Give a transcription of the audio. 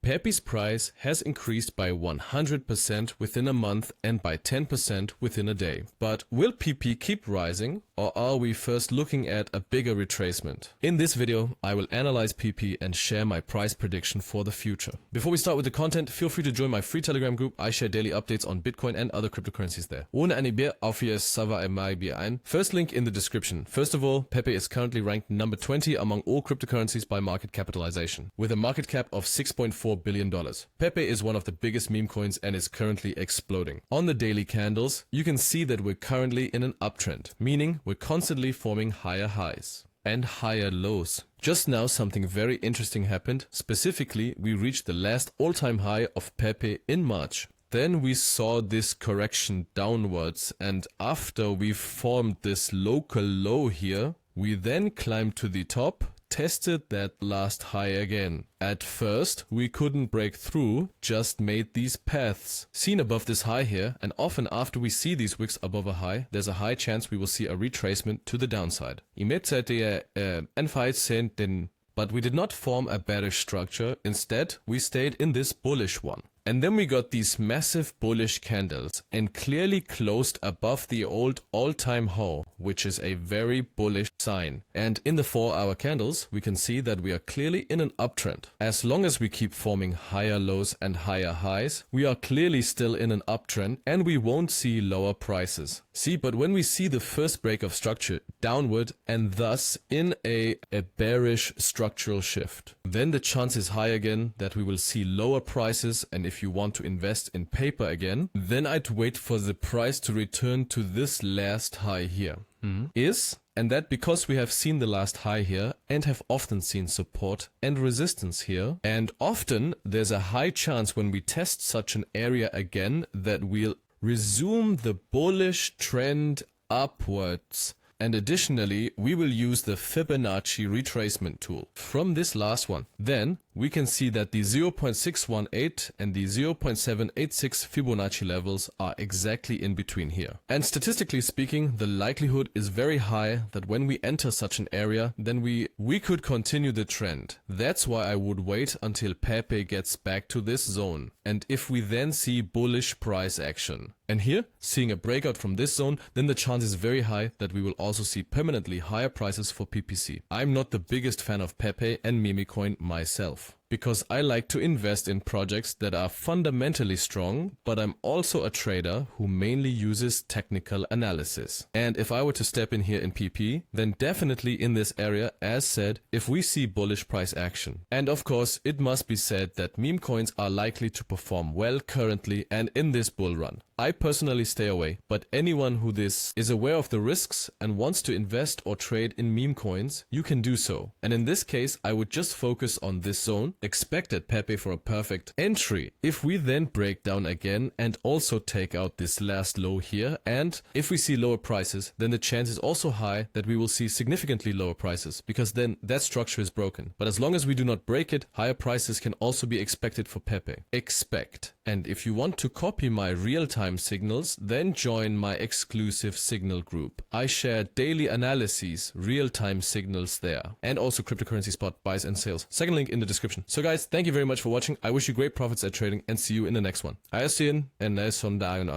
PEPE's price has increased by 100% within a month and by 10% within a day. But will PP keep rising, or are we first looking at a bigger retracement? In this video, I will analyze PP and share my price prediction for the future. Before we start with the content, feel free to join my free Telegram group. I share daily updates on Bitcoin and other cryptocurrencies there. Ohne eine Bier auf ihr Server einmal Bier ein. First link in the description. First of all, PEPE is currently ranked number 20 among all cryptocurrencies by market capitalization, with a market cap of $6.4 billion. PEPE is one of the biggest meme coins and is currently exploding. On the daily candles, you can see that we're currently in an uptrend, meaning we're constantly forming higher highs and higher lows. Just now something very interesting happened. Specifically, we reached the last all-time high of PEPE in March. Then we saw this correction downwards, and after we formed this local low here, we then climbed to the top, tested that last high again. At first, we couldn't break through, just made these paths seen above this high here, and often after we see these wicks above a high, there's a high chance we will see a retracement to the downside. But we did not form a bearish structure. Instead, we stayed in this bullish one. And then we got these massive bullish candles and clearly closed above the old all-time high, which is a very bullish sign. And in the 4-hour candles, we can see that we are clearly in an uptrend. As long as we keep forming higher lows and higher highs, we are clearly still in an uptrend and we won't see lower prices. See, but when we see the first break of structure downward and thus in a bearish structural shift, then the chance is high again that we will see lower prices. And if you want to invest in paper again, then I'd wait for the price to return to this last high here. And that because we have seen the last high here and have often seen support and resistance here, and often there's a high chance when we test such an area again that we'll resume the bullish trend upwards. And additionally, we will use the Fibonacci retracement tool from this last one. Then we can see that the 0.618 and the 0.786 Fibonacci levels are exactly in between here. And statistically speaking, the likelihood is very high that when we enter such an area, then we could continue the trend. That's why I would wait until PEPE gets back to this zone. And if we then see bullish price action, and here, seeing a breakout from this zone, then the chance is very high that we will also see permanently higher prices for PPC. I'm not the biggest fan of PEPE and memecoin myself, because I like to invest in projects that are fundamentally strong, but I'm also a trader who mainly uses technical analysis. And if I were to step in here in PP, then definitely in this area, as said, if we see bullish price action. And of course, it must be said that meme coins are likely to perform well currently and in this bull run. I personally stay away, but anyone who is aware of the risks and wants to invest or trade in meme coins, you can do so. And in this case, I would just focus on this zone, expected PEPE for a perfect entry. If we then break down again and also take out this last low here, and if we see lower prices, then the chance is also high that we will see significantly lower prices, because then that structure is broken. But as long as we do not break it, higher prices can also be expected for PEPE. Expect. And if you want to copy my real-time signals, then join my exclusive signal group. I share daily analyses, real-time signals there, and also cryptocurrency spot buys and sales. Second link in the description. So guys, thank you very much for watching. I wish you great profits at trading and see you in the next one. I see you in en nächsten Dagen.